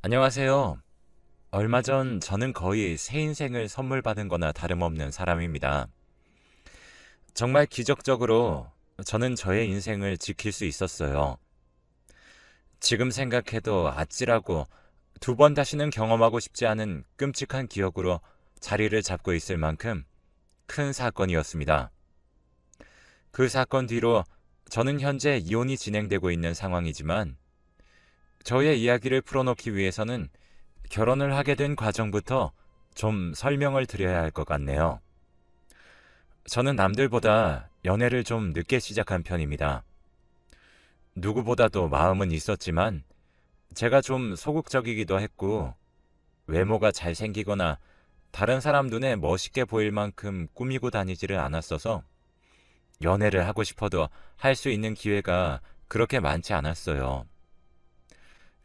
안녕하세요. 얼마 전 저는 거의 새 인생을 선물 받은 거나 다름없는 사람입니다. 정말 기적적으로 저는 저의 인생을 지킬 수 있었어요. 지금 생각해도 아찔하고 두 번 다시는 경험하고 싶지 않은 끔찍한 기억으로 자리를 잡고 있을 만큼 큰 사건이었습니다. 그 사건 뒤로 저는 현재 이혼이 진행되고 있는 상황이지만 저의 이야기를 풀어놓기 위해서는 결혼을 하게 된 과정부터 좀 설명을 드려야 할 것 같네요. 저는 남들보다 연애를 좀 늦게 시작한 편입니다. 누구보다도 마음은 있었지만 제가 좀 소극적이기도 했고 외모가 잘생기거나 다른 사람 눈에 멋있게 보일 만큼 꾸미고 다니지를 않았어서 연애를 하고 싶어도 할 수 있는 기회가 그렇게 많지 않았어요.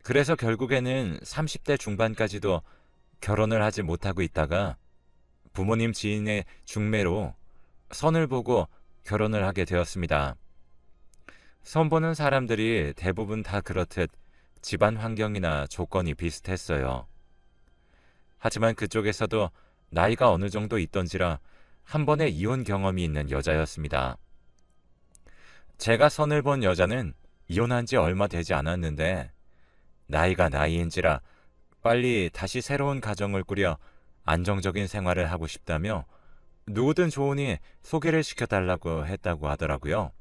그래서 결국에는 30대 중반까지도 결혼을 하지 못하고 있다가 부모님 지인의 중매로 선을 보고 결혼을 하게 되었습니다. 선 보는 사람들이 대부분 다 그렇듯 집안 환경이나 조건이 비슷했어요. 하지만 그쪽에서도 나이가 어느 정도 있던지라 한 번의 이혼 경험이 있는 여자였습니다. 제가 선을 본 여자는 이혼한 지 얼마 되지 않았는데 나이가 나이인지라 빨리 다시 새로운 가정을 꾸려 안정적인 생활을 하고 싶다며 누구든 좋으니 소개를 시켜달라고 했다고 하더라고요.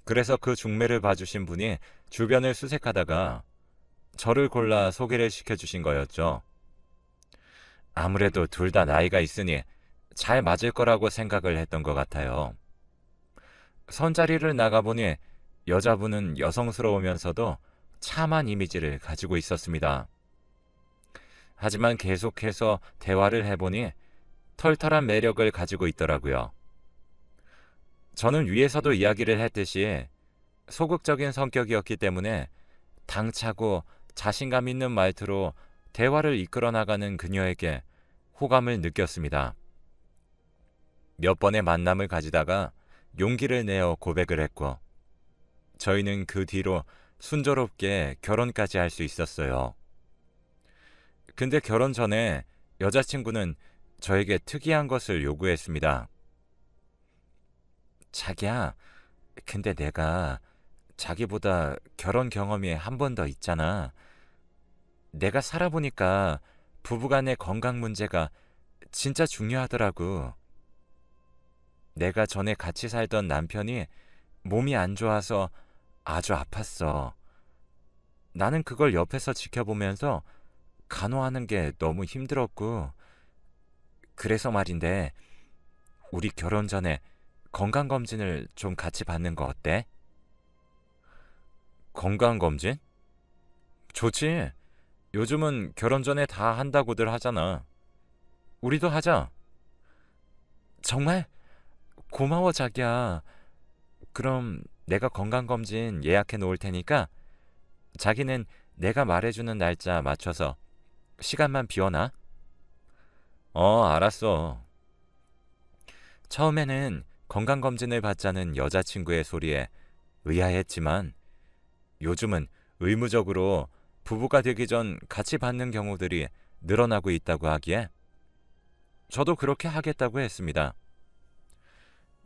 그래서 그 중매를 봐주신 분이 주변을 수색하다가 저를 골라 소개를 시켜주신 거였죠. 아무래도 둘 다 나이가 있으니 잘 맞을 거라고 생각을 했던 것 같아요. 선자리를 나가보니 여자분은 여성스러우면서도 참한 이미지를 가지고 있었습니다. 하지만 계속해서 대화를 해보니 털털한 매력을 가지고 있더라고요. 저는 위에서도 이야기를 했듯이 소극적인 성격이었기 때문에 당차고 자신감 있는 말투로 대화를 이끌어 나가는 그녀에게 호감을 느꼈습니다. 몇 번의 만남을 가지다가 용기를 내어 고백을 했고 저희는 그 뒤로 순조롭게 결혼까지 할 수 있었어요. 근데 결혼 전에 여자친구는 저에게 특이한 것을 요구했습니다. 자기야, 근데 내가 자기보다 결혼 경험이 한 번 더 있잖아. 내가 살아보니까 부부간의 건강 문제가 진짜 중요하더라고. 내가 전에 같이 살던 남편이 몸이 안 좋아서 아주 아팠어. 나는 그걸 옆에서 지켜보면서 간호하는 게 너무 힘들었고, 그래서 말인데, 우리 결혼 전에 건강검진을 좀 같이 받는 거 어때? 건강검진? 좋지. 요즘은 결혼 전에 다 한다고들 하잖아. 우리도 하자. 정말? 고마워, 자기야. 그럼 내가 건강검진 예약해 놓을 테니까 자기는 내가 말해주는 날짜 맞춰서 시간만 비워놔. 알았어. 처음에는 건강검진을 받자는 여자친구의 소리에 의아했지만 요즘은 의무적으로 부부가 되기 전 같이 받는 경우들이 늘어나고 있다고 하기에 저도 그렇게 하겠다고 했습니다.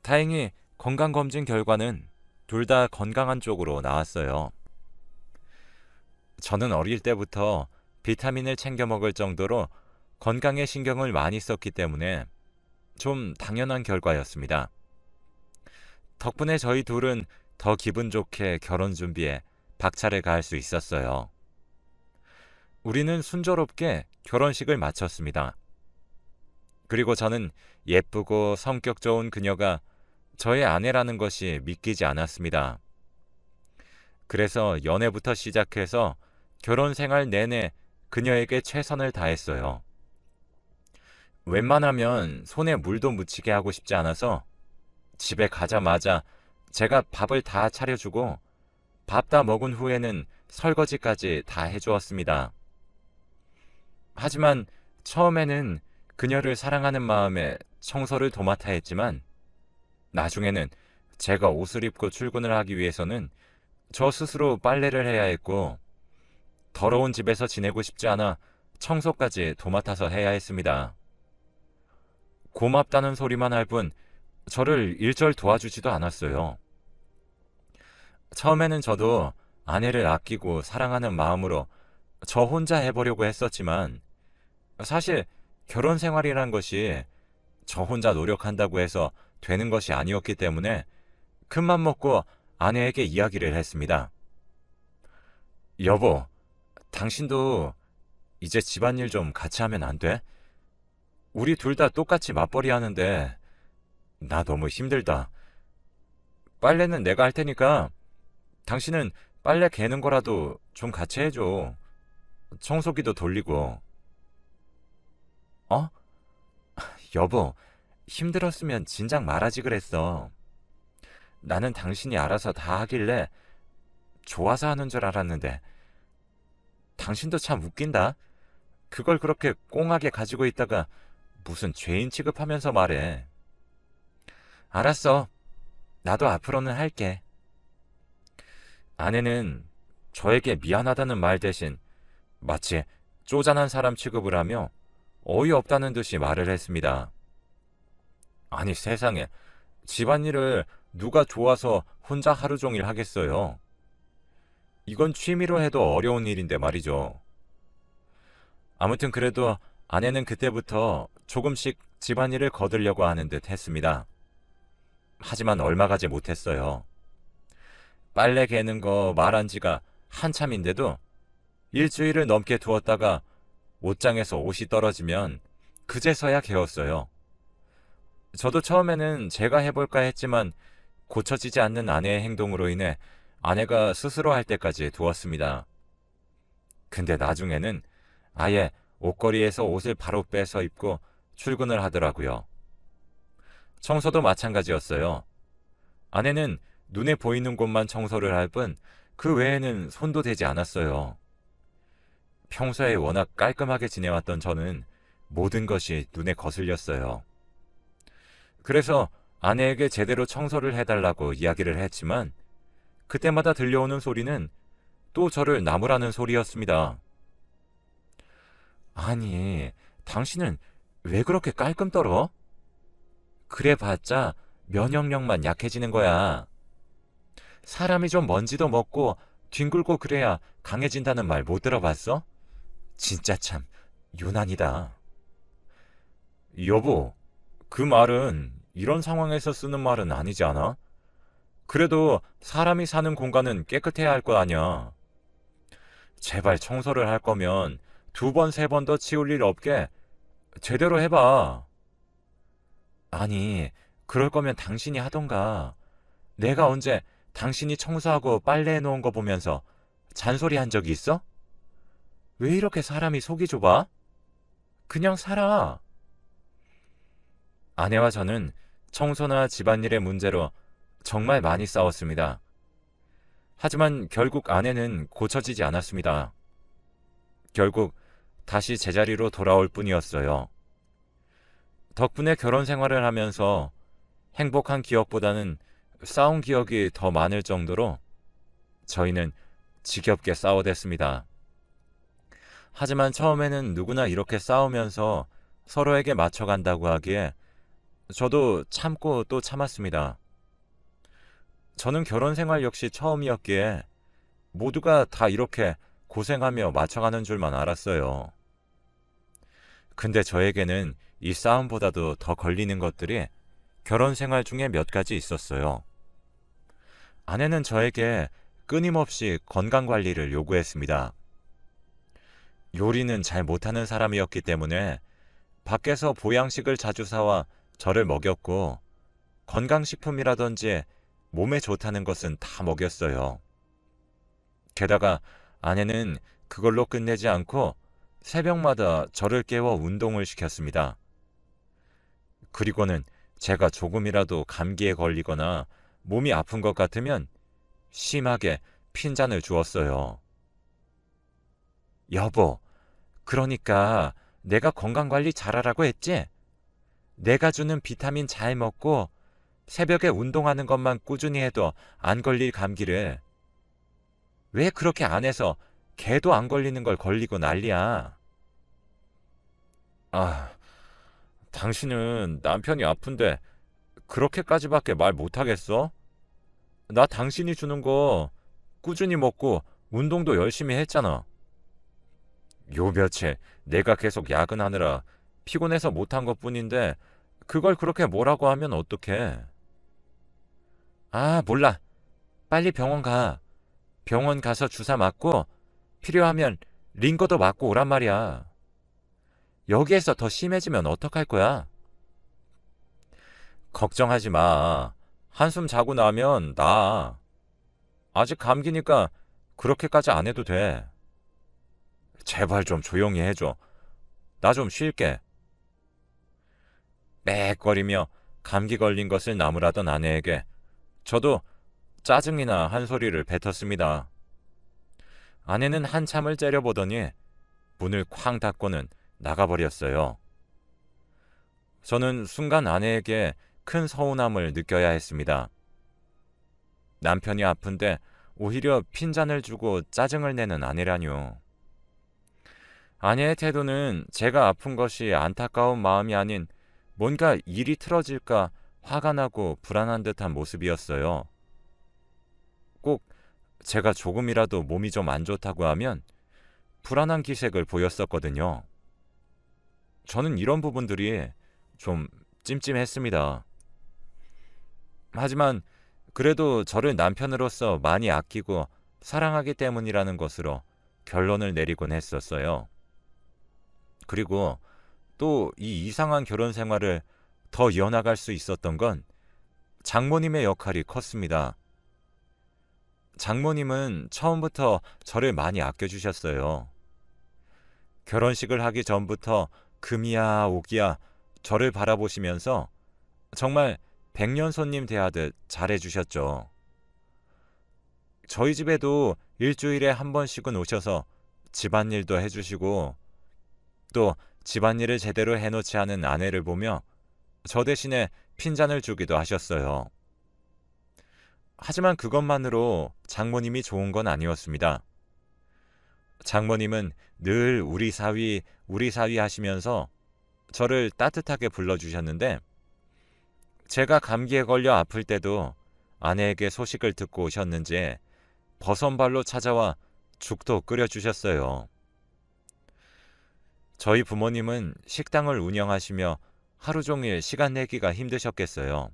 다행히 건강검진 결과는 둘 다 건강한 쪽으로 나왔어요. 저는 어릴 때부터 비타민을 챙겨 먹을 정도로 건강에 신경을 많이 썼기 때문에 좀 당연한 결과였습니다. 덕분에 저희 둘은 더 기분 좋게 결혼 준비에 박차를 가할 수 있었어요. 우리는 순조롭게 결혼식을 마쳤습니다. 그리고 저는 예쁘고 성격 좋은 그녀가 저의 아내라는 것이 믿기지 않았습니다. 그래서 연애부터 시작해서 결혼 생활 내내 그녀에게 최선을 다했어요. 웬만하면 손에 물도 묻히게 하고 싶지 않아서 집에 가자마자 제가 밥을 다 차려주고 밥 다 먹은 후에는 설거지까지 다 해주었습니다. 하지만 처음에는 그녀를 사랑하는 마음에 청소를 도맡아 했지만 나중에는 제가 옷을 입고 출근을 하기 위해서는 저 스스로 빨래를 해야 했고 더러운 집에서 지내고 싶지 않아 청소까지 도맡아서 해야 했습니다. 고맙다는 소리만 할 뿐 저를 일절 도와주지도 않았어요. 처음에는 저도 아내를 아끼고 사랑하는 마음으로 저 혼자 해보려고 했었지만 사실 결혼 생활이란 것이 저 혼자 노력한다고 해서 되는 것이 아니었기 때문에 큰맘 먹고 아내에게 이야기를 했습니다. 여보, 당신도 이제 집안일 좀 같이 하면 안 돼? 우리 둘 다 똑같이 맞벌이 하는데 나 너무 힘들다. 빨래는 내가 할 테니까 당신은 빨래 개는 거라도 좀 같이 해줘. 청소기도 돌리고. 어? 여보, 힘들었으면 진작 말하지 그랬어. 나는 당신이 알아서 다 하길래 좋아서 하는 줄 알았는데. 당신도 참 웃긴다. 그걸 그렇게 꽁하게 가지고 있다가 무슨 죄인 취급하면서 말해. 알았어. 나도 앞으로는 할게. 아내는 저에게 미안하다는 말 대신 마치 쪼잔한 사람 취급을 하며 어이없다는 듯이 말을 했습니다. 아니 세상에, 집안일을 누가 좋아서 혼자 하루 종일 하겠어요. 이건 취미로 해도 어려운 일인데 말이죠. 아무튼 그래도 아내는 그때부터 조금씩 집안일을 거두려고 하는 듯 했습니다. 하지만 얼마 가지 못했어요. 빨래 개는 거 말한 지가 한참인데도 일주일을 넘게 두었다가 옷장에서 옷이 떨어지면 그제서야 개었어요. 저도 처음에는 제가 해볼까 했지만 고쳐지지 않는 아내의 행동으로 인해 아내가 스스로 할 때까지 두었습니다. 근데 나중에는 아예 옷걸이에서 옷을 바로 빼서 입고 출근을 하더라고요. 청소도 마찬가지였어요. 아내는 눈에 보이는 곳만 청소를 할 뿐 그 외에는 손도 대지 않았어요. 평소에 워낙 깔끔하게 지내왔던 저는 모든 것이 눈에 거슬렸어요. 그래서 아내에게 제대로 청소를 해달라고 이야기를 했지만 그때마다 들려오는 소리는 또 저를 나무라는 소리였습니다. 아니, 당신은 왜 그렇게 깔끔 떨어? 그래봤자 면역력만 약해지는 거야. 사람이 좀 먼지도 먹고 뒹굴고 그래야 강해진다는 말 못 들어봤어? 진짜 참 유난이다. 여보, 그 말은 이런 상황에서 쓰는 말은 아니지 않아? 그래도 사람이 사는 공간은 깨끗해야 할 거 아니야. 제발 청소를 할 거면 2번, 3번 더 치울 일 없게 제대로 해봐. 아니, 그럴 거면 당신이 하던가. 내가 언제 당신이 청소하고 빨래해 놓은 거 보면서 잔소리 한 적이 있어? 왜 이렇게 사람이 속이 좁아? 그냥 살아. 아내와 저는 청소나 집안일의 문제로 정말 많이 싸웠습니다. 하지만 결국 아내는 고쳐지지 않았습니다. 결국 다시 제자리로 돌아올 뿐이었어요. 덕분에 결혼 생활을 하면서 행복한 기억보다는 싸운 기억이 더 많을 정도로 저희는 지겹게 싸워댔습니다. 하지만 처음에는 누구나 이렇게 싸우면서 서로에게 맞춰간다고 하기에 저도 참고 또 참았습니다. 저는 결혼 생활 역시 처음이었기에 모두가 다 이렇게 고생하며 맞춰가는 줄만 알았어요. 근데 저에게는 이 싸움보다도 더 걸리는 것들이 결혼 생활 중에 몇 가지 있었어요. 아내는 저에게 끊임없이 건강관리를 요구했습니다. 요리는 잘 못하는 사람이었기 때문에 밖에서 보양식을 자주 사와 저를 먹였고 건강식품이라든지 몸에 좋다는 것은 다 먹였어요. 게다가 아내는 그걸로 끝내지 않고 새벽마다 저를 깨워 운동을 시켰습니다. 그리고는 제가 조금이라도 감기에 걸리거나 몸이 아픈 것 같으면 심하게 핀잔을 주었어요. 여보, 그러니까 내가 건강관리 잘하라고 했지? 내가 주는 비타민 잘 먹고 새벽에 운동하는 것만 꾸준히 해도 안 걸릴 감기를 왜 그렇게 안 해서 걔도 안 걸리는 걸 걸리고 난리야. 아, 당신은 남편이 아픈데 그렇게까지밖에 말 못하겠어? 나 당신이 주는 거 꾸준히 먹고 운동도 열심히 했잖아. 요 며칠 내가 계속 야근하느라 피곤해서 못한 것뿐인데 그걸 그렇게 뭐라고 하면 어떡해? 아, 몰라. 빨리 병원 가. 병원 가서 주사 맞고 필요하면 링거도 맞고 오란 말이야. 여기에서 더 심해지면 어떡할 거야? 걱정하지 마. 한숨 자고 나면 나아. 아직 감기니까 그렇게까지 안 해도 돼. 제발 좀 조용히 해줘. 나 좀 쉴게. 빽거리며 감기 걸린 것을 나무라던 아내에게 저도 짜증이나 한 소리를 뱉었습니다. 아내는 한참을 째려보더니 문을 쾅 닫고는 나가버렸어요. 저는 순간 아내에게 큰 서운함을 느껴야 했습니다. 남편이 아픈데 오히려 핀잔을 주고 짜증을 내는 아내라뇨. 아내의 태도는 제가 아픈 것이 안타까운 마음이 아닌 뭔가 일이 틀어질까 화가 나고 불안한 듯한 모습이었어요. 꼭 제가 조금이라도 몸이 좀 안 좋다고 하면 불안한 기색을 보였었거든요. 저는 이런 부분들이 좀 찜찜했습니다. 하지만 그래도 저를 남편으로서 많이 아끼고 사랑하기 때문이라는 것으로 결론을 내리곤 했었어요. 그리고 또 이 이상한 결혼 생활을 더 이어나갈 수 있었던 건 장모님의 역할이 컸습니다. 장모님은 처음부터 저를 많이 아껴주셨어요. 결혼식을 하기 전부터 금이야 오기야 저를 바라보시면서 정말 백년 손님 대하듯 잘해주셨죠. 저희 집에도 일주일에 한 번씩은 오셔서 집안일도 해주시고 또 집안일을 제대로 해놓지 않은 아내를 보며 저 대신에 핀잔을 주기도 하셨어요. 하지만 그것만으로 장모님이 좋은 건 아니었습니다. 장모님은 늘 우리 사위 하시면서 저를 따뜻하게 불러주셨는데 제가 감기에 걸려 아플 때도 아내에게 소식을 듣고 오셨는지 버선발로 찾아와 죽도 끓여주셨어요. 저희 부모님은 식당을 운영하시며 하루 종일 시간 내기가 힘드셨겠어요.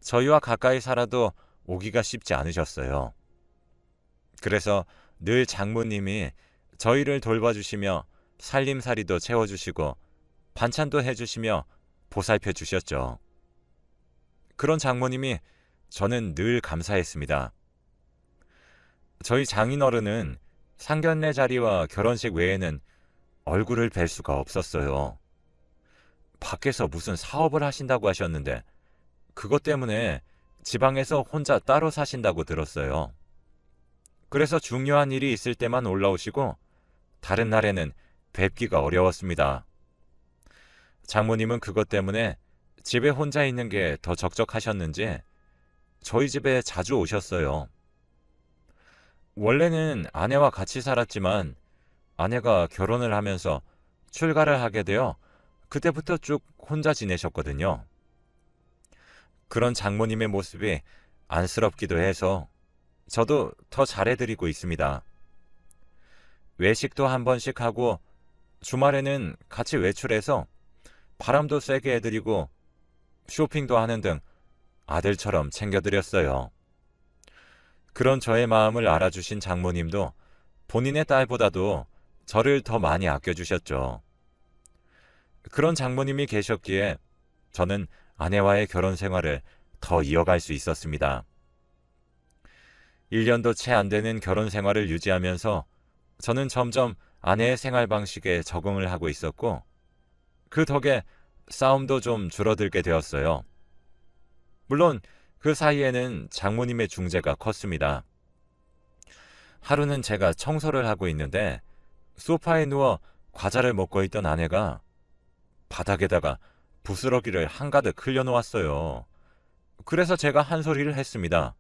저희와 가까이 살아도 오기가 쉽지 않으셨어요. 그래서 늘 장모님이 저희를 돌봐주시며 살림살이도 채워주시고 반찬도 해주시며 보살펴 주셨죠. 그런 장모님이 저는 늘 감사했습니다. 저희 장인어른은 상견례 자리와 결혼식 외에는 얼굴을 뵐 수가 없었어요. 밖에서 무슨 사업을 하신다고 하셨는데 그것 때문에 지방에서 혼자 따로 사신다고 들었어요. 그래서 중요한 일이 있을 때만 올라오시고 다른 날에는 뵙기가 어려웠습니다. 장모님은 그것 때문에 집에 혼자 있는 게 더 적적하셨는지 저희 집에 자주 오셨어요. 원래는 아내와 같이 살았지만 아내가 결혼을 하면서 출가를 하게 되어 그때부터 쭉 혼자 지내셨거든요. 그런 장모님의 모습이 안쓰럽기도 해서 저도 더 잘해드리고 있습니다. 외식도 한 번씩 하고 주말에는 같이 외출해서 바람도 쐬게 해드리고 쇼핑도 하는 등 아들처럼 챙겨드렸어요. 그런 저의 마음을 알아주신 장모님도 본인의 딸보다도 저를 더 많이 아껴주셨죠. 그런 장모님이 계셨기에 저는 아내와의 결혼 생활을 더 이어갈 수 있었습니다. 1년도 채 안 되는 결혼 생활을 유지하면서 저는 점점 아내의 생활 방식에 적응을 하고 있었고 그 덕에 싸움도 좀 줄어들게 되었어요. 물론 그 사이에는 장모님의 중재가 컸습니다. 하루는 제가 청소를 하고 있는데 소파에 누워 과자를 먹고 있던 아내가 바닥에다가 부스러기를 한가득 흘려놓았어요. 그래서 제가 한 소리를 했습니다.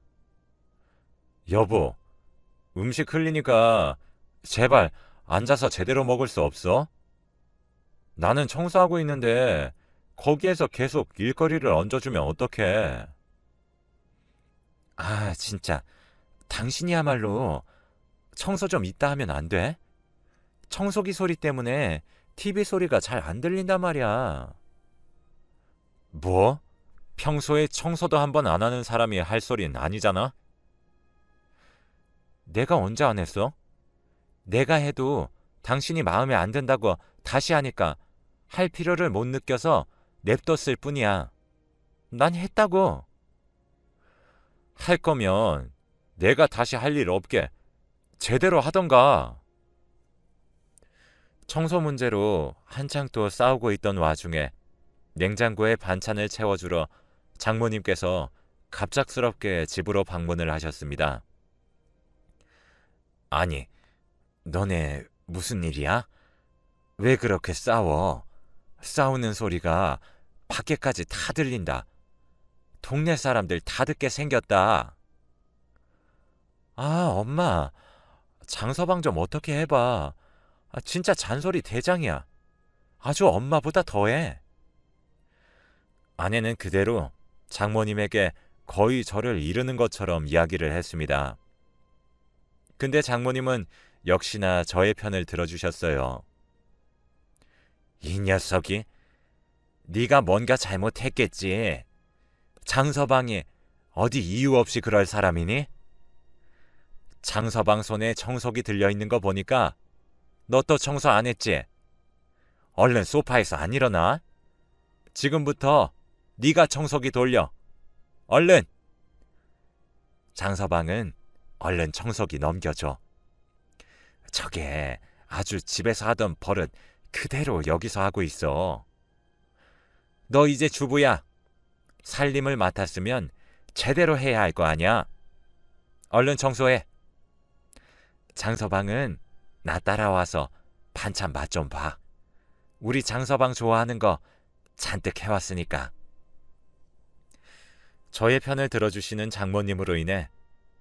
여보, 음식 흘리니까 제발 앉아서 제대로 먹을 수 없어? 나는 청소하고 있는데 거기에서 계속 일거리를 얹어주면 어떡해? 아, 진짜. 당신이야말로 청소 좀 이따 하면 안 돼? 청소기 소리 때문에 TV 소리가 잘 안 들린단 말이야. 뭐? 평소에 청소도 한 번 안 하는 사람이 할 소린 아니잖아? 내가 언제 안 했어? 내가 해도 당신이 마음에 안 든다고 다시 하니까 할 필요를 못 느껴서 냅뒀을 뿐이야. 난 했다고. 할 거면 내가 다시 할 일 없게 제대로 하던가. 청소 문제로 한창 또 싸우고 있던 와중에 냉장고에 반찬을 채워주러 장모님께서 갑작스럽게 집으로 방문을 하셨습니다. 아니, 너네 무슨 일이야? 왜 그렇게 싸워? 싸우는 소리가 밖에까지 다 들린다. 동네 사람들 다 듣게 생겼다. 아, 엄마. 장서방 좀 어떻게 해봐. 진짜 잔소리 대장이야. 아주 엄마보다 더해. 아내는 그대로 장모님에게 거의 저를 이르는 것처럼 이야기를 했습니다. 근데 장모님은 역시나 저의 편을 들어주셨어요. 이 녀석이 네가 뭔가 잘못했겠지. 장서방이 어디 이유 없이 그럴 사람이니? 장서방 손에 청소기 들려있는 거 보니까 너 또 청소 안 했지? 얼른 소파에서 안 일어나? 지금부터 네가 청소기 돌려. 얼른! 장서방은 얼른 청소기 넘겨줘. 저게 아주 집에서 하던 버릇 그대로 여기서 하고 있어. 너 이제 주부야. 살림을 맡았으면 제대로 해야 할 거 아니야. 얼른 청소해. 장서방은 나 따라와서 반찬 맛 좀 봐. 우리 장서방 좋아하는 거 잔뜩 해왔으니까. 저의 편을 들어주시는 장모님으로 인해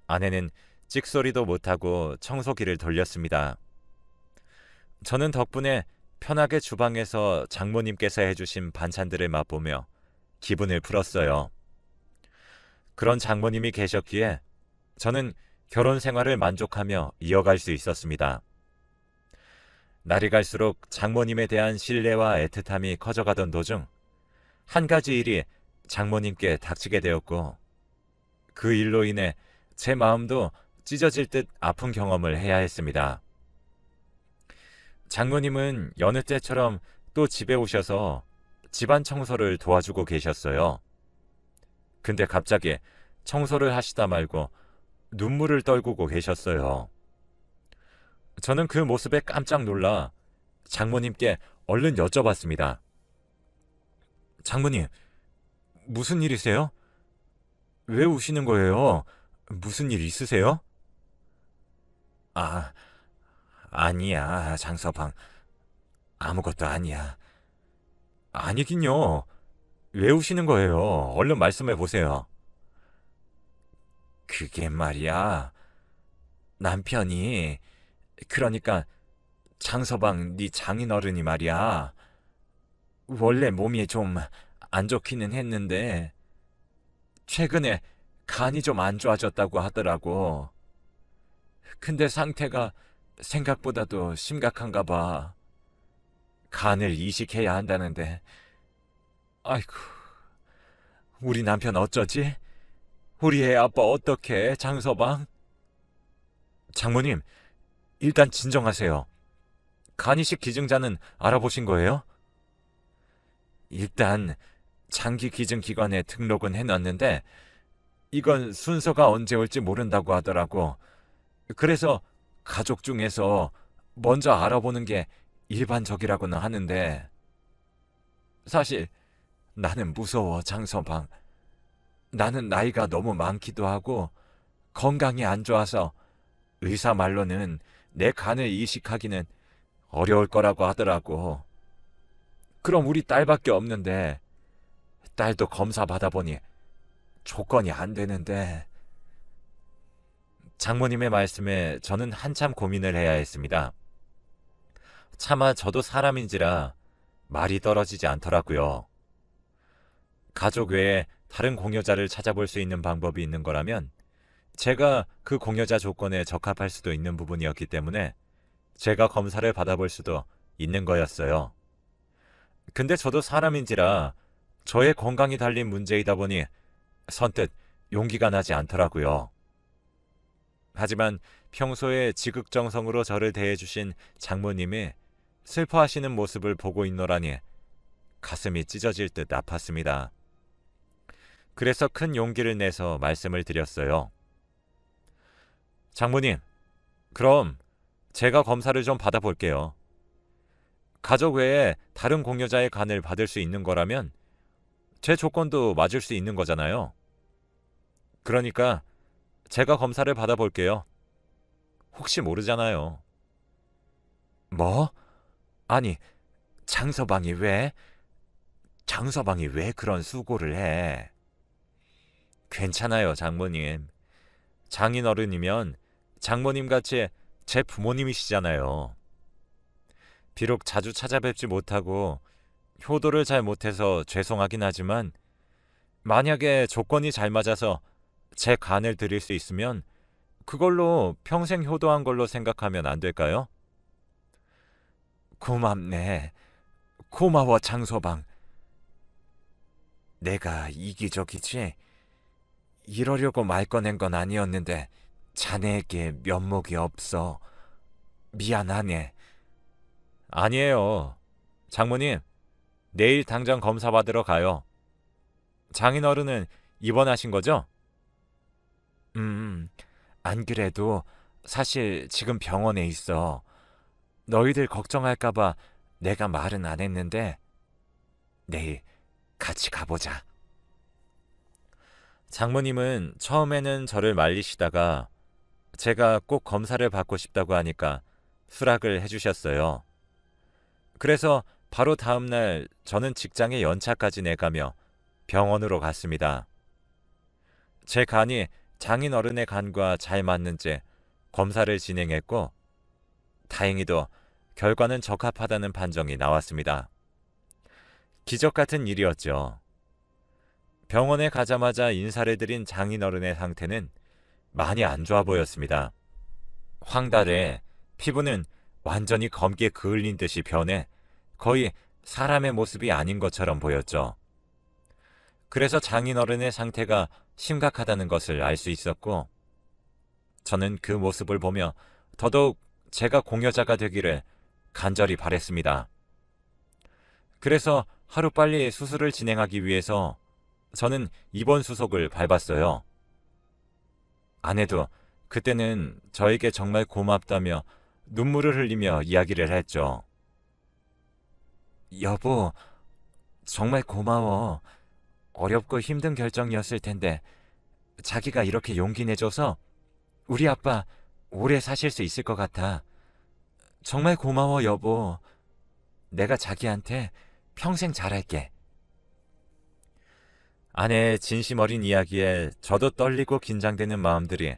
아내는 찍소리도 못하고 청소기를 돌렸습니다. 저는 덕분에 편하게 주방에서 장모님께서 해주신 반찬들을 맛보며 기분을 풀었어요. 그런 장모님이 계셨기에 저는 결혼 생활을 만족하며 이어갈 수 있었습니다. 날이 갈수록 장모님에 대한 신뢰와 애틋함이 커져가던 도중 한 가지 일이 장모님께 닥치게 되었고 그 일로 인해 제 마음도 찢어질 듯 아픈 경험을 해야 했습니다. 장모님은 여느 때처럼 또 집에 오셔서 집안 청소를 도와주고 계셨어요. 근데 갑자기 청소를 하시다 말고 눈물을 떨구고 계셨어요. 저는 그 모습에 깜짝 놀라 장모님께 얼른 여쭤봤습니다. 장모님, 무슨 일이세요? 왜 우시는 거예요? 무슨 일 있으세요? 아니야, 장서방. 아무것도 아니야. 아니긴요. 왜 우시는 거예요? 얼른 말씀해 보세요. 그게 말이야. 남편이, 그러니까 장서방 네 장인어른이 말이야. 원래 몸이 좀 안 좋기는 했는데 최근에 간이 좀 안 좋아졌다고 하더라고. 근데 상태가 생각보다도 심각한가 봐. 간을 이식해야 한다는데. 아이고, 우리 남편 어쩌지? 우리 애 아빠 어떡해, 장서방? 장모님, 일단 진정하세요. 간 이식 기증자는 알아보신 거예요? 일단 장기 기증 기관에 등록은 해놨는데 이건 순서가 언제 올지 모른다고 하더라고. 그래서 가족 중에서 먼저 알아보는 게 일반적이라고는 하는데 사실 나는 무서워, 장서방. 나는 나이가 너무 많기도 하고 건강이 안 좋아서 의사 말로는 내 간을 이식하기는 어려울 거라고 하더라고. 그럼 우리 딸밖에 없는데 딸도 검사 받아보니 조건이 안 되는데 장모님의 말씀에 저는 한참 고민을 해야 했습니다. 차마 저도 사람인지라 말이 떨어지지 않더라고요. 가족 외에 다른 공여자를 찾아볼 수 있는 방법이 있는 거라면 제가 그 공여자 조건에 적합할 수도 있는 부분이었기 때문에 제가 검사를 받아볼 수도 있는 거였어요. 근데 저도 사람인지라 저의 건강이 달린 문제이다 보니 선뜻 용기가 나지 않더라고요. 하지만 평소에 지극정성으로 저를 대해주신 장모님이 슬퍼하시는 모습을 보고 있노라니 가슴이 찢어질 듯 아팠습니다. 그래서 큰 용기를 내서 말씀을 드렸어요. 장모님, 그럼 제가 검사를 좀 받아볼게요. 가족 외에 다른 공여자의 간을 받을 수 있는 거라면 제 조건도 맞을 수 있는 거잖아요. 그러니까 제가 검사를 받아볼게요. 혹시 모르잖아요. 뭐? 아니, 장서방이 왜 그런 수고를 해? 괜찮아요, 장모님. 장인어른이면 장모님같이 제 부모님이시잖아요. 비록 자주 찾아뵙지 못하고 효도를 잘 못해서 죄송하긴 하지만 만약에 조건이 잘 맞아서 제 간을 드릴 수 있으면 그걸로 평생 효도한 걸로 생각하면 안 될까요? 고맙네. 고마워, 장서방. 내가 이기적이지? 이러려고 말 꺼낸 건 아니었는데 자네에게 면목이 없어. 미안하네. 아니에요. 장모님, 내일 당장 검사 받으러 가요. 장인어른은 입원하신 거죠? 안 그래도 사실 지금 병원에 있어. 너희들 걱정할까봐 내가 말은 안 했는데 내일 같이 가보자. 장모님은 처음에는 저를 말리시다가 제가 꼭 검사를 받고 싶다고 하니까 수락을 해주셨어요. 그래서 바로 다음날 저는 직장에 연차까지 내가며 병원으로 갔습니다. 제 간이 장인어른의 간과 잘 맞는지 검사를 진행했고 다행히도 결과는 적합하다는 판정이 나왔습니다. 기적 같은 일이었죠. 병원에 가자마자 인사를 드린 장인어른의 상태는 많이 안 좋아 보였습니다. 황달에 피부는 완전히 검게 그을린 듯이 변해 거의 사람의 모습이 아닌 것처럼 보였죠. 그래서 장인어른의 상태가 심각하다는 것을 알 수 있었고 저는 그 모습을 보며 더더욱 제가 공여자가 되기를 간절히 바랬습니다. 그래서 하루빨리 수술을 진행하기 위해서 저는 입원 수속을 밟았어요. 아내도 그때는 저에게 정말 고맙다며 눈물을 흘리며 이야기를 했죠. 여보, 정말 고마워. 어렵고 힘든 결정이었을 텐데 자기가 이렇게 용기 내줘서 우리 아빠 오래 사실 수 있을 것 같아. 정말 고마워, 여보. 내가 자기한테 평생 잘할게. 아내의 진심 어린 이야기에 저도 떨리고 긴장되는 마음들이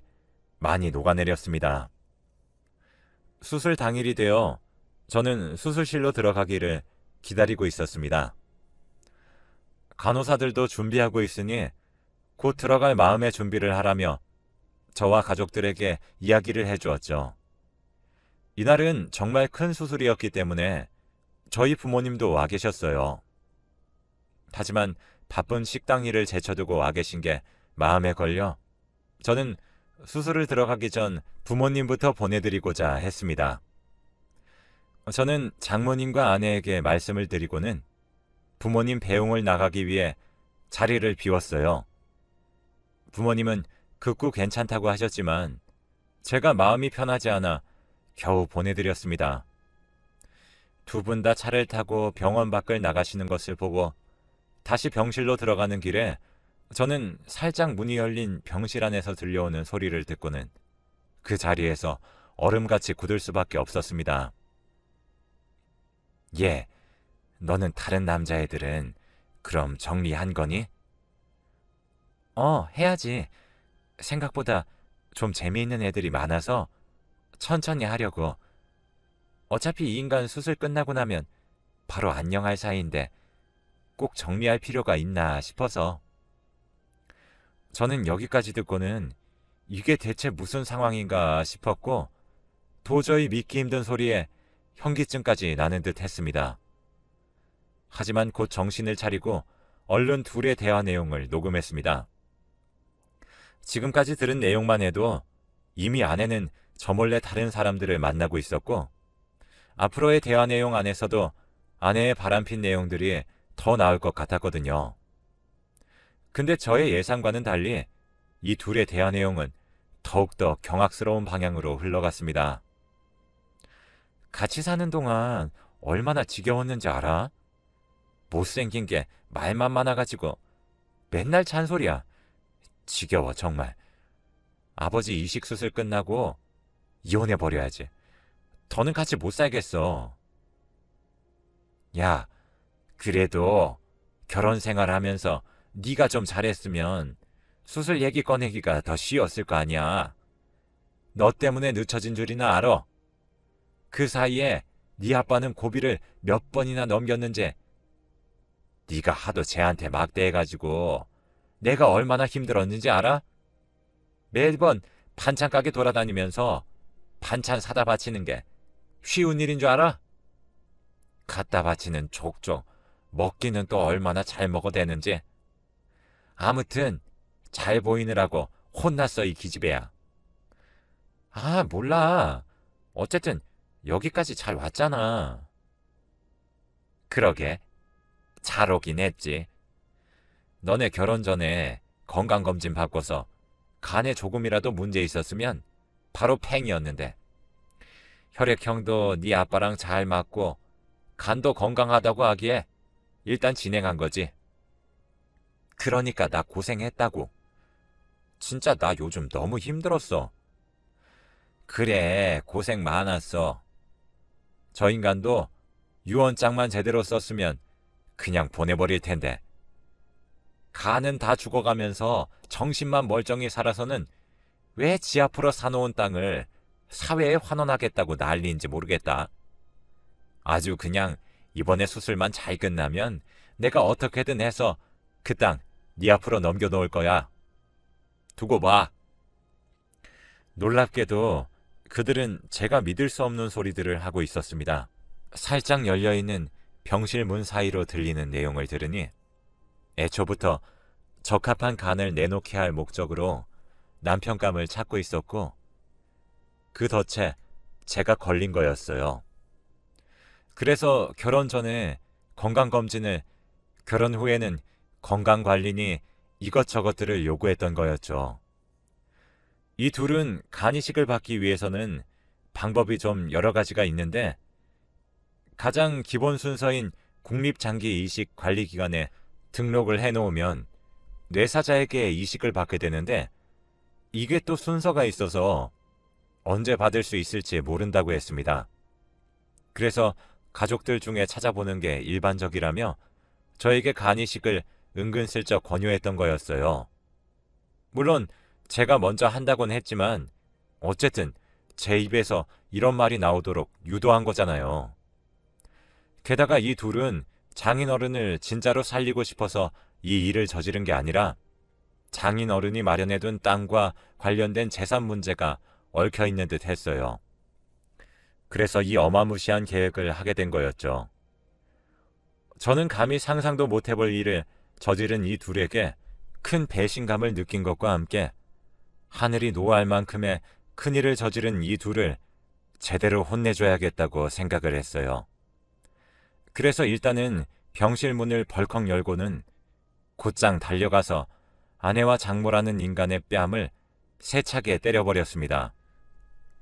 많이 녹아내렸습니다. 수술 당일이 되어 저는 수술실로 들어가기를 기다리고 있었습니다. 간호사들도 준비하고 있으니 곧 들어갈 마음의 준비를 하라며 저와 가족들에게 이야기를 해주었죠. 이날은 정말 큰 수술이었기 때문에 저희 부모님도 와 계셨어요. 하지만 바쁜 식당 일을 제쳐두고 와 계신 게 마음에 걸려 저는 수술을 들어가기 전 부모님부터 보내드리고자 했습니다. 저는 장모님과 아내에게 말씀을 드리고는 부모님 배웅을 나가기 위해 자리를 비웠어요. 부모님은 극구 괜찮다고 하셨지만 제가 마음이 편하지 않아 겨우 보내드렸습니다. 두 분 다 차를 타고 병원 밖을 나가시는 것을 보고 다시 병실로 들어가는 길에 저는 살짝 문이 열린 병실 안에서 들려오는 소리를 듣고는 그 자리에서 얼음같이 굳을 수밖에 없었습니다. 예, 너는 다른 남자애들은 그럼 정리한 거니? 해야지. 생각보다 좀 재미있는 애들이 많아서 천천히 하려고. 어차피 이 인간 수술 끝나고 나면 바로 안녕할 사이인데 꼭 정리할 필요가 있나 싶어서. 저는 여기까지 듣고는 이게 대체 무슨 상황인가 싶었고 도저히 믿기 힘든 소리에 현기증까지 나는 듯 했습니다. 하지만 곧 정신을 차리고 얼른 둘의 대화 내용을 녹음했습니다. 지금까지 들은 내용만 해도 이미 아내는 저 몰래 다른 사람들을 만나고 있었고 앞으로의 대화 내용 안에서도 아내의 바람핀 내용들이 더 나올 것 같았거든요. 근데 저의 예상과는 달리 이 둘의 대화 내용은 더욱더 경악스러운 방향으로 흘러갔습니다. 같이 사는 동안 얼마나 지겨웠는지 알아? 못생긴 게 말만 많아가지고 맨날 잔소리야. 지겨워 정말. 아버지 이식수술 끝나고 이혼해버려야지. 더는 같이 못 살겠어. 야, 그래도 결혼 생활하면서 네가 좀 잘했으면 수술 얘기 꺼내기가 더 쉬웠을 거 아니야. 너 때문에 늦춰진 줄이나 알아? 그 사이에 네 아빠는 고비를 몇 번이나 넘겼는지. 네가 하도 쟤한테 막대해가지고 내가 얼마나 힘들었는지 알아? 매번 반찬 가게 돌아다니면서 반찬 사다 바치는 게 쉬운 일인 줄 알아? 갖다 바치는 족족 먹기는 또 얼마나 잘 먹어대는지. 아무튼 잘 보이느라고 혼났어 이 기집애야. 아 몰라. 어쨌든 여기까지 잘 왔잖아. 그러게 잘 오긴 했지. 너네 결혼 전에 건강검진 받고서 간에 조금이라도 문제 있었으면 바로 팽이었는데 혈액형도 네 아빠랑 잘 맞고 간도 건강하다고 하기에 일단 진행한 거지. 그러니까 나 고생했다고. 진짜 나 요즘 너무 힘들었어. 그래 고생 많았어. 저 인간도 유언장만 제대로 썼으면 그냥 보내버릴 텐데. 간은 다 죽어가면서 정신만 멀쩡히 살아서는 왜 지 앞으로 사놓은 땅을 사회에 환원하겠다고 난리인지 모르겠다. 아주 그냥 이번에 수술만 잘 끝나면 내가 어떻게든 해서 그 땅 네 앞으로 넘겨놓을 거야. 두고 봐. 놀랍게도 그들은 제가 믿을 수 없는 소리들을 하고 있었습니다. 살짝 열려있는 병실 문 사이로 들리는 내용을 들으니 애초부터 적합한 간을 내놓게 할 목적으로 남편감을 찾고 있었고 그 덫에 제가 걸린 거였어요. 그래서 결혼 전에 건강검진을, 결혼 후에는 건강관리니 이것저것들을 요구했던 거였죠. 이 둘은 간이식을 받기 위해서는 방법이 좀 여러 가지가 있는데 가장 기본 순서인 국립장기이식관리기관에 등록을 해놓으면 뇌사자에게 이식을 받게 되는데 이게 또 순서가 있어서 언제 받을 수 있을지 모른다고 했습니다. 그래서 가족들 중에 찾아보는 게 일반적이라며 저에게 간이식을 은근슬쩍 권유했던 거였어요. 물론 제가 먼저 한다곤 했지만 어쨌든 제 입에서 이런 말이 나오도록 유도한 거잖아요. 게다가 이 둘은 장인어른을 진짜로 살리고 싶어서 이 일을 저지른 게 아니라 장인어른이 마련해둔 땅과 관련된 재산 문제가 얽혀있는 듯 했어요. 그래서 이 어마무시한 계획을 하게 된 거였죠. 저는 감히 상상도 못해볼 일을 저지른 이 둘에게 큰 배신감을 느낀 것과 함께 하늘이 노할 만큼의 큰일을 저지른 이 둘을 제대로 혼내줘야겠다고 생각을 했어요. 그래서 일단은 병실 문을 벌컥 열고는 곧장 달려가서 아내와 장모라는 인간의 뺨을 세차게 때려버렸습니다.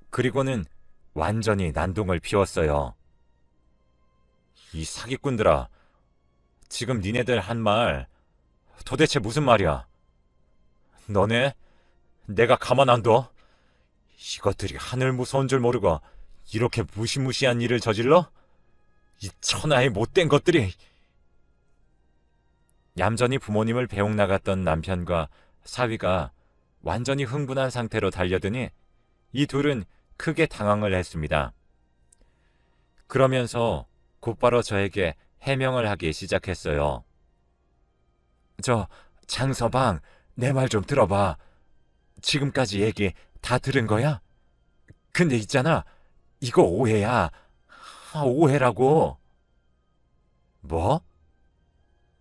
그리고는 완전히 난동을 피웠어요. 이 사기꾼들아, 지금 니네들 한 말 도대체 무슨 말이야? 너네 내가 가만 안 둬? 이것들이 하늘 무서운 줄 모르고 이렇게 무시무시한 일을 저질러? 이 천하의 못된 것들이. 얌전히 부모님을 배웅 나갔던 남편과 사위가 완전히 흥분한 상태로 달려드니 이 둘은 크게 당황을 했습니다. 그러면서 곧바로 저에게 해명을 하기 시작했어요. 장서방, 내 말 좀 들어봐. 지금까지 얘기 다 들은 거야? 근데 있잖아, 이거 오해야. 오해라고. 뭐?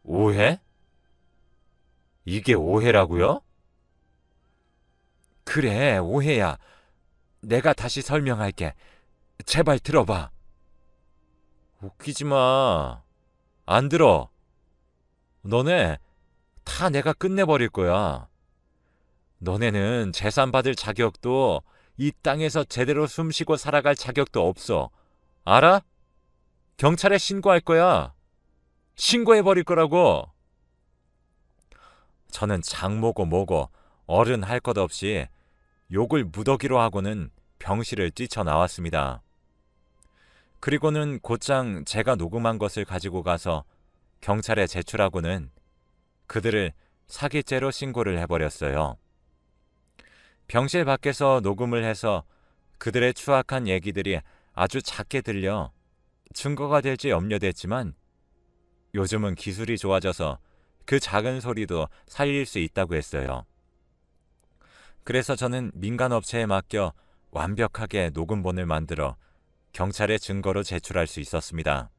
오해? 이게 오해라고요? 그래, 오해야. 내가 다시 설명할게. 제발 들어봐. 웃기지 마. 안 들어. 너네 다 내가 끝내버릴 거야. 너네는 재산 받을 자격도, 이 땅에서 제대로 숨쉬고 살아갈 자격도 없어. 알아? 경찰에 신고할 거야. 신고해버릴 거라고. 저는 장모고 뭐고 어른 할 것 없이 욕을 무더기로 하고는 병실을 뛰쳐나왔습니다. 그리고는 곧장 제가 녹음한 것을 가지고 가서 경찰에 제출하고는 그들을 사기죄로 신고를 해버렸어요. 병실 밖에서 녹음을 해서 그들의 추악한 얘기들이 아주 작게 들려 증거가 될지 염려됐지만 요즘은 기술이 좋아져서 그 작은 소리도 살릴 수 있다고 했어요. 그래서 저는 민간업체에 맡겨 완벽하게 녹음본을 만들어 경찰에 증거로 제출할 수 있었습니다.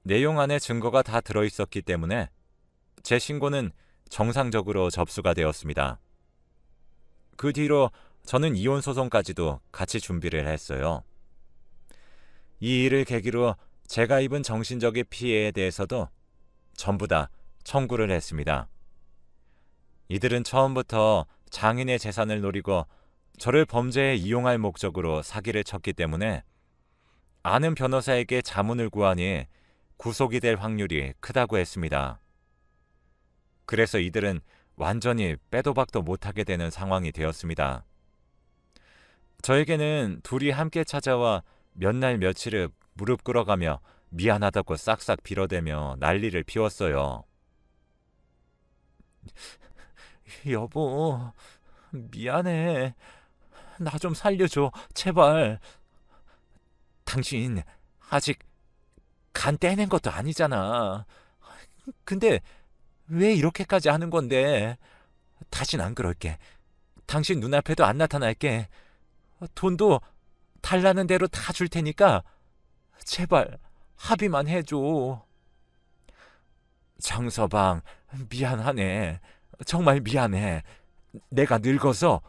내용 안에 증거가 다 들어있었기 때문에 제 신고는 정상적으로 접수가 되었습니다. 그 뒤로 저는 이혼 소송까지도 같이 준비를 했어요. 이 일을 계기로 제가 입은 정신적인 피해에 대해서도 전부 다 청구를 했습니다. 이들은 처음부터 장인의 재산을 노리고 저를 범죄에 이용할 목적으로 사기를 쳤기 때문에 아는 변호사에게 자문을 구하니 구속이 될 확률이 크다고 했습니다. 그래서 이들은 완전히 빼도 박도 못하게 되는 상황이 되었습니다. 저에게는 둘이 함께 찾아와 몇 날 며칠을 무릎 꿇어가며 미안하다고 싹싹 빌어대며 난리를 피웠어요. 여보, 미안해. 나 좀 살려줘, 제발. 당신 아직 간 떼낸 것도 아니잖아. 근데 왜 이렇게까지 하는 건데? 다신 안 그럴게. 당신 눈앞에도 안 나타날게. 돈도 달라는 대로 다 줄 테니까 제발 합의만 해줘. 장서방, 미안하네. 정말 미안해. 내가 늙어서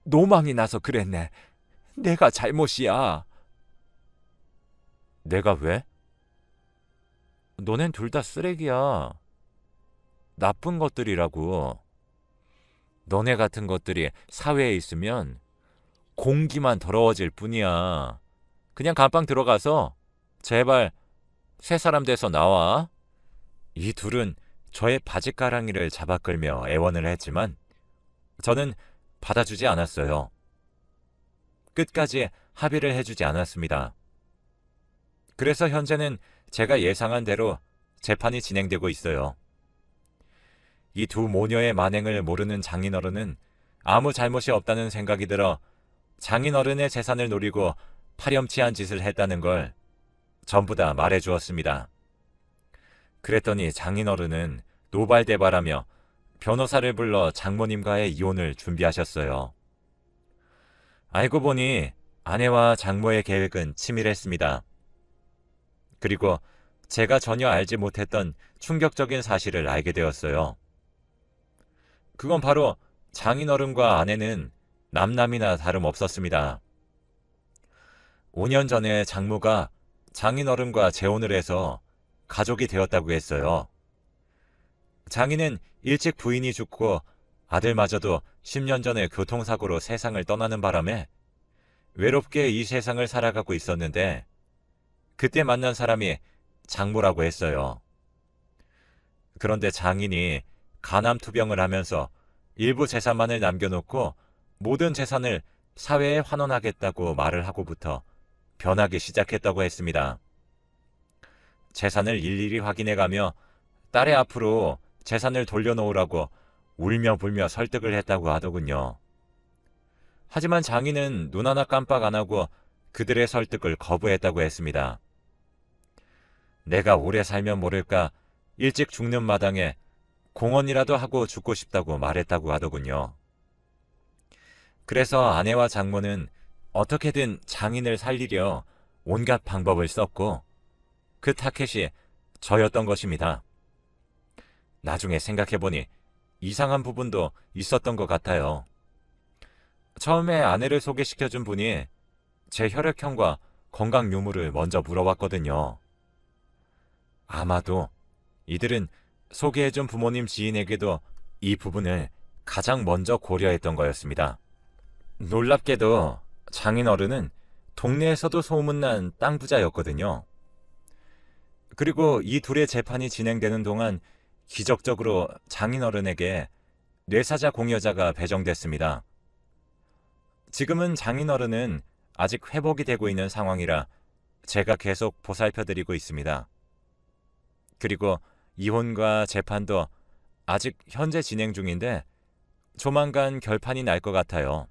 노망이 나서 그랬네. 내가 잘못이야. 내가 왜? 너넨 둘 다 쓰레기야. 나쁜 것들이라고. 너네 같은 것들이 사회에 있으면 공기만 더러워질 뿐이야. 그냥 감방 들어가서 제발 새 사람 돼서 나와. 이 둘은 저의 바지가랑이를 잡아끌며 애원을 했지만 저는 받아주지 않았어요. 끝까지 합의를 해주지 않았습니다. 그래서 현재는 제가 예상한 대로 재판이 진행되고 있어요. 이 두 모녀의 만행을 모르는 장인어른은 아무 잘못이 없다는 생각이 들어 장인어른의 재산을 노리고 파렴치한 짓을 했다는 걸 전부 다 말해주었습니다. 그랬더니 장인어른은 노발대발하며 변호사를 불러 장모님과의 이혼을 준비하셨어요. 알고 보니 아내와 장모의 계획은 치밀했습니다. 그리고 제가 전혀 알지 못했던 충격적인 사실을 알게 되었어요. 그건 바로 장인어른과 아내는 남남이나 다름없었습니다. 5년 전에 장모가 장인어른과 재혼을 해서 가족이 되었다고 했어요. 장인은 일찍 부인이 죽고 아들마저도 10년 전에 교통사고로 세상을 떠나는 바람에 외롭게 이 세상을 살아가고 있었는데 그때 만난 사람이 장모라고 했어요. 그런데 장인이 간암투병을 하면서 일부 재산만을 남겨놓고 모든 재산을 사회에 환원하겠다고 말을 하고부터 변하기 시작했다고 했습니다. 재산을 일일이 확인해가며 딸의 앞으로 재산을 돌려놓으라고 울며 불며 설득을 했다고 하더군요. 하지만 장인은 눈 하나 깜빡 안 하고 그들의 설득을 거부했다고 했습니다. 내가 오래 살면 모를까 일찍 죽는 마당에 공헌이라도 하고 죽고 싶다고 말했다고 하더군요. 그래서 아내와 장모는 어떻게든 장인을 살리려 온갖 방법을 썼고 그 타켓이 저였던 것입니다. 나중에 생각해보니 이상한 부분도 있었던 것 같아요. 처음에 아내를 소개시켜준 분이 제 혈액형과 건강 유무를 먼저 물어봤거든요. 아마도 이들은 소개해준 부모님 지인에게도 이 부분을 가장 먼저 고려했던 거였습니다. 놀랍게도 장인 어른은 동네에서도 소문난 땅 부자였거든요. 그리고 이 둘의 재판이 진행되는 동안 기적적으로 장인 어른에게 뇌사자 공여자가 배정됐습니다. 지금은 장인 어른은 아직 회복이 되고 있는 상황이라 제가 계속 보살펴드리고 있습니다. 그리고 이혼과 재판도 아직 현재 진행 중인데 조만간 결판이 날 것 같아요.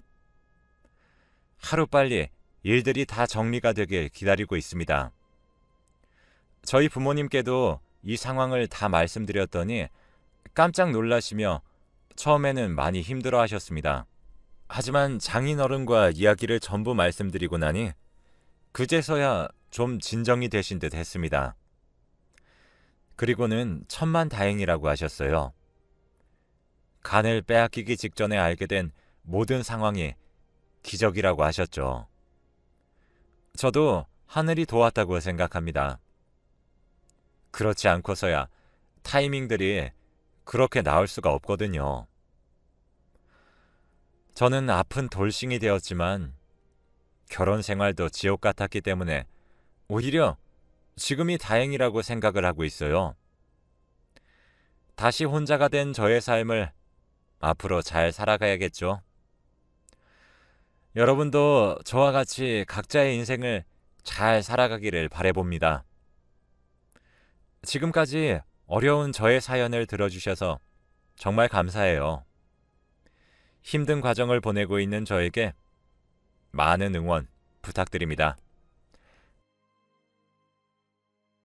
하루빨리 일들이 다 정리가 되길 기다리고 있습니다. 저희 부모님께도 이 상황을 다 말씀드렸더니 깜짝 놀라시며 처음에는 많이 힘들어 하셨습니다. 하지만 장인어른과 이야기를 전부 말씀드리고 나니 그제서야 좀 진정이 되신 듯 했습니다. 그리고는 천만다행이라고 하셨어요. 간을 빼앗기기 직전에 알게 된 모든 상황이 기적이라고 하셨죠. 저도 하늘이 도왔다고 생각합니다. 그렇지 않고서야 타이밍들이 그렇게 나올 수가 없거든요. 저는 아픈 돌싱이 되었지만 결혼 생활도 지옥 같았기 때문에 오히려 지금이 다행이라고 생각을 하고 있어요. 다시 혼자가 된 저의 삶을 앞으로 잘 살아가야겠죠. 여러분도 저와 같이 각자의 인생을 잘 살아가기를 바라봅니다. 지금까지 어려운 저의 사연을 들어주셔서 정말 감사해요. 힘든 과정을 보내고 있는 저에게 많은 응원 부탁드립니다.